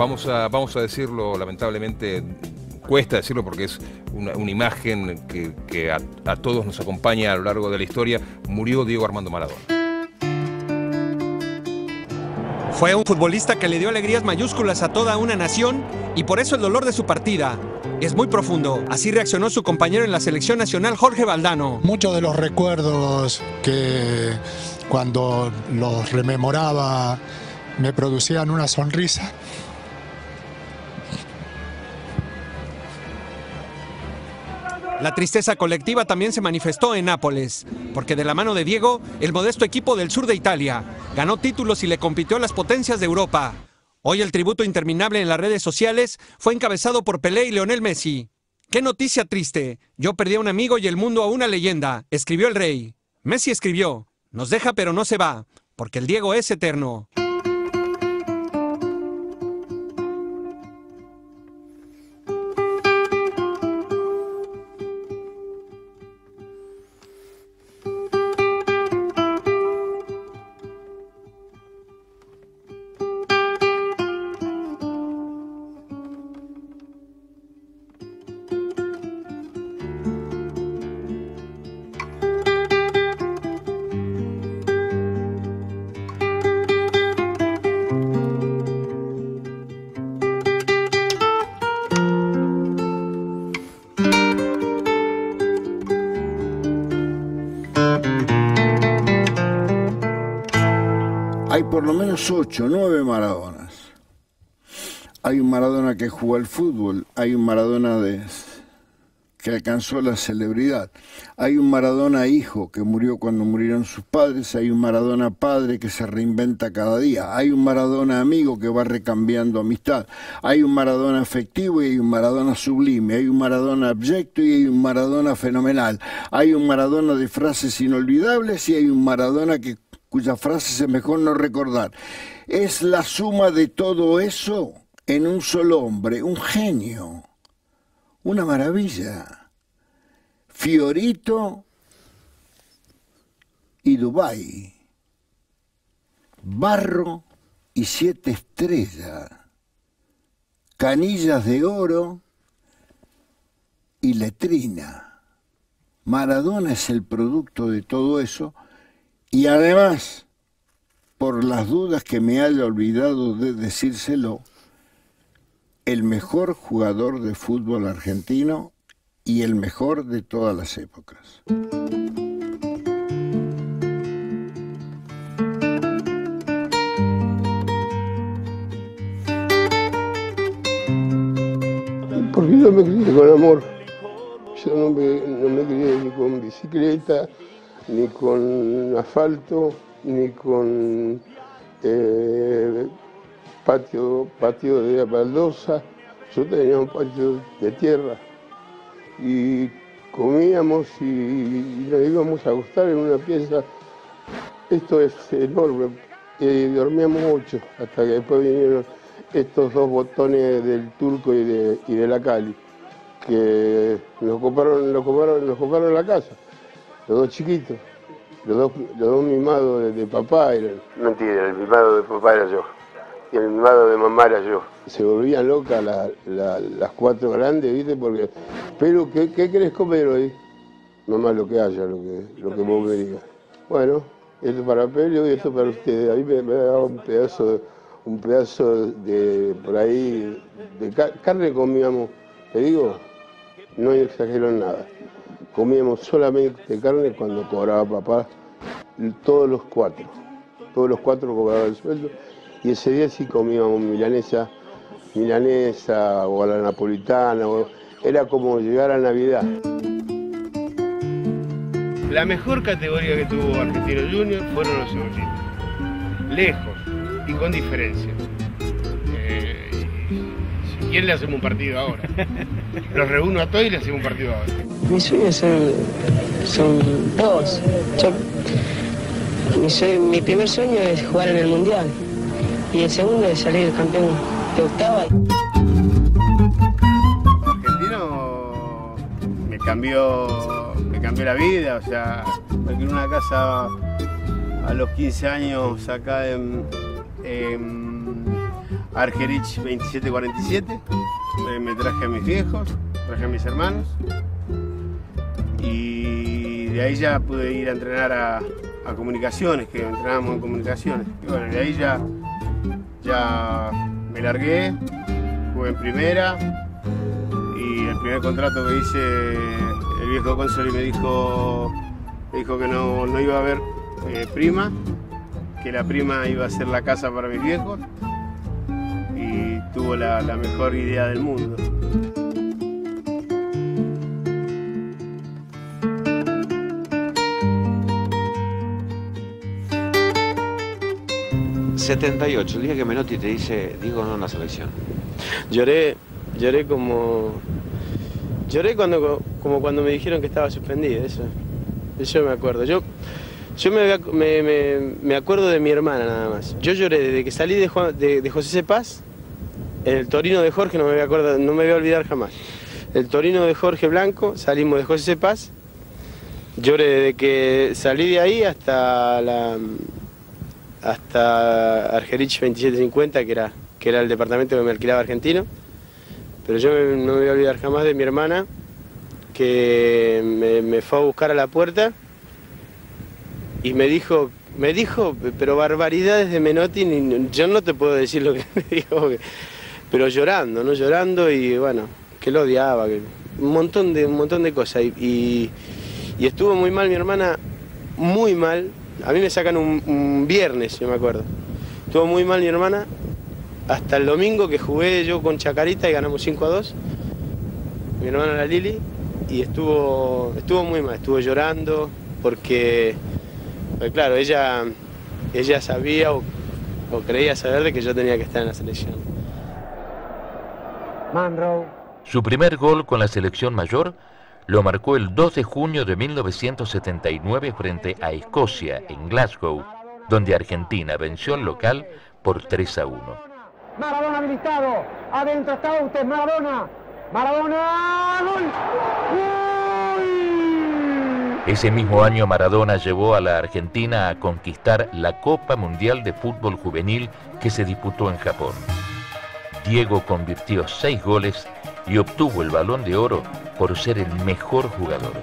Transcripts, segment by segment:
vamos a decirlo, lamentablemente, cuesta decirlo porque es una imagen que a todos nos acompaña a lo largo de la historia. Murió Diego Armando Maradona. Fue un futbolista que le dio alegrías mayúsculas a toda una nación y por eso el dolor de su partida es muy profundo. Así reaccionó su compañero en la selección nacional, Jorge Valdano. Muchos de los recuerdos que cuando los rememoraba me producían una sonrisa. La tristeza colectiva también se manifestó en Nápoles, porque de la mano de Diego, el modesto equipo del sur de Italia ganó títulos y le compitió a las potencias de Europa. Hoy el tributo interminable en las redes sociales fue encabezado por Pelé y Lionel Messi. ¡Qué noticia triste! Yo perdí a un amigo y el mundo a una leyenda, escribió el rey. Messi escribió: nos deja pero no se va, porque el Diego es eterno. Hay por lo menos 8, 9 Maradonas. Hay un Maradona que jugó al fútbol, hay un Maradona que alcanzó la celebridad, hay un Maradona hijo que murió cuando murieron sus padres, hay un Maradona padre que se reinventa cada día, hay un Maradona amigo que va recambiando amistad, hay un Maradona afectivo y hay un Maradona sublime, hay un Maradona abyecto y hay un Maradona fenomenal, hay un Maradona de frases inolvidables y hay un Maradona cuyas frases es mejor no recordar. Es la suma de todo eso en un solo hombre, un genio, una maravilla. Fiorito y Dubái, Barro y 7 estrellas, Canillas de Oro y Letrina. Maradona es el producto de todo eso. Y además, por las dudas que me haya olvidado de decírselo, el mejor jugador de fútbol argentino y el mejor de todas las épocas. Porque yo me crié con amor. Yo no me crié ni con bicicleta, ni con asfalto, ni con patio de baldosa. Yo tenía un patio de tierra y comíamos y nos íbamos a acostar en una pieza. Esto es enorme. Y dormíamos 8 hasta que después vinieron estos 2 botones del Turco y de la Cali que nos coparon la casa. Los 2 chiquitos, los dos mimados de papá eran. Mentira, el mimado de papá era yo. Y el mimado de mamá era yo. Se volvían locas las 4 grandes, ¿viste? Porque, pero, ¿qué querés comer hoy? Mamá, lo que haya, lo que vos me digas. Bueno, esto para Pelio y esto para ustedes. Ahí me daba un pedazo de, por ahí, de carne comíamos, te digo, no exagero en nada. Comíamos solamente carne cuando cobraba papá, todos los 4 cobraban el sueldo, y ese día sí comíamos milanesa o a la napolitana, era como llegar a Navidad. La mejor categoría que tuvo Argentino Junior fueron los cebollitas, lejos y con diferencia. Si quieren le hacemos un partido ahora. Los reúno a todos y le hacemos un partido ahora. Mis sueños son 2. Mi primer sueño es jugar en el Mundial y el segundo es salir campeón de octava. Argentino me cambió la vida, o sea, me quedé en una casa a los 15 años acá Argerich 2747. Me traje a mis viejos, traje a mis hermanos. Y de ahí ya pude ir a entrenar a comunicaciones, que entrenábamos en comunicaciones. Y bueno, de ahí ya me largué, jugué en primera. Y el primer contrato que hice, el viejo Consoli me dijo que no iba a haber prima, que la prima iba a ser la casa para mis viejos, y tuvo la mejor idea del mundo. ...78, el día que Menotti te dice, Diego, no en la selección. Lloré como cuando me dijeron que estaba suspendido, eso me acuerdo. Yo me acuerdo de mi hermana nada más. Yo lloré desde que salí de José Cepaz, en el Torino de Jorge, no me voy a olvidar jamás. El Torino de Jorge Blanco, salimos de José Cepaz, lloré desde que salí de ahí hasta Argerich 2750, que era el departamento que me alquilaba Argentino. Pero yo no me voy a olvidar jamás de mi hermana, que me fue a buscar a la puerta y me dijo, pero barbaridades de Menotti, yo no te puedo decir lo que me dijo, pero llorando, ¿no? Llorando, y bueno, que lo odiaba, un montón de cosas. Y estuvo muy mal mi hermana, muy mal. A mí me sacan un viernes, yo me acuerdo. Estuvo muy mal mi hermana hasta el domingo, que jugué yo con Chacarita y ganamos 5-2. Mi hermana la Lili, y estuvo muy mal, estuvo llorando porque claro, ella sabía o creía saber de que yo tenía que estar en la selección. Monroe. Su primer gol con la selección mayor lo marcó el 2 de junio de 1979 frente a Escocia en Glasgow, donde Argentina venció al local por 3-1. Maradona habilitado, adentro está usted, Maradona, ¡gol! ¡Uy! Ese mismo año Maradona llevó a la Argentina a conquistar la Copa Mundial de Fútbol Juvenil que se disputó en Japón. Diego convirtió 6 goles y obtuvo el Balón de Oro por ser el mejor jugador.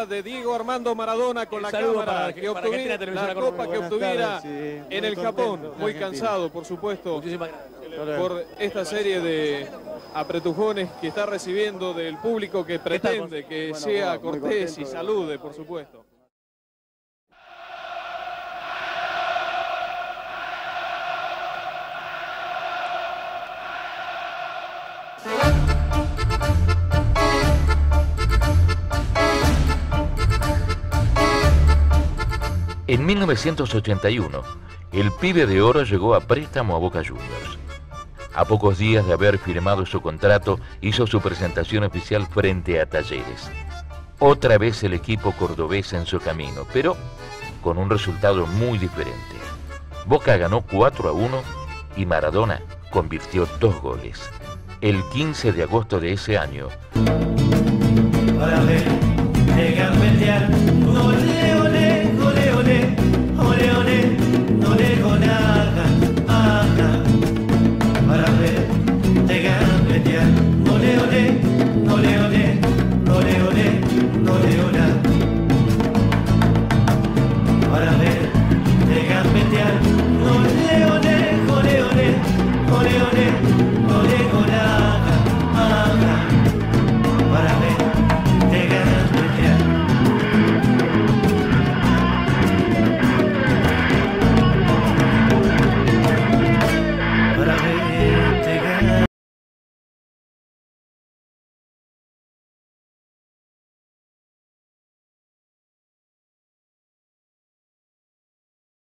De Diego Armando Maradona con la cámara que obtuviera, la copa que obtuviera en el Japón, muy cansado por supuesto por esta serie de apretujones que está recibiendo del público, que pretende que sea cortés y salude por supuesto. En 1981, el Pibe de Oro llegó a préstamo a Boca Juniors. A pocos días de haber firmado su contrato, hizo su presentación oficial frente a Talleres. Otra vez el equipo cordobés en su camino, pero con un resultado muy diferente. Boca ganó 4-1 y Maradona convirtió 2 goles. El 15 de agosto de ese año...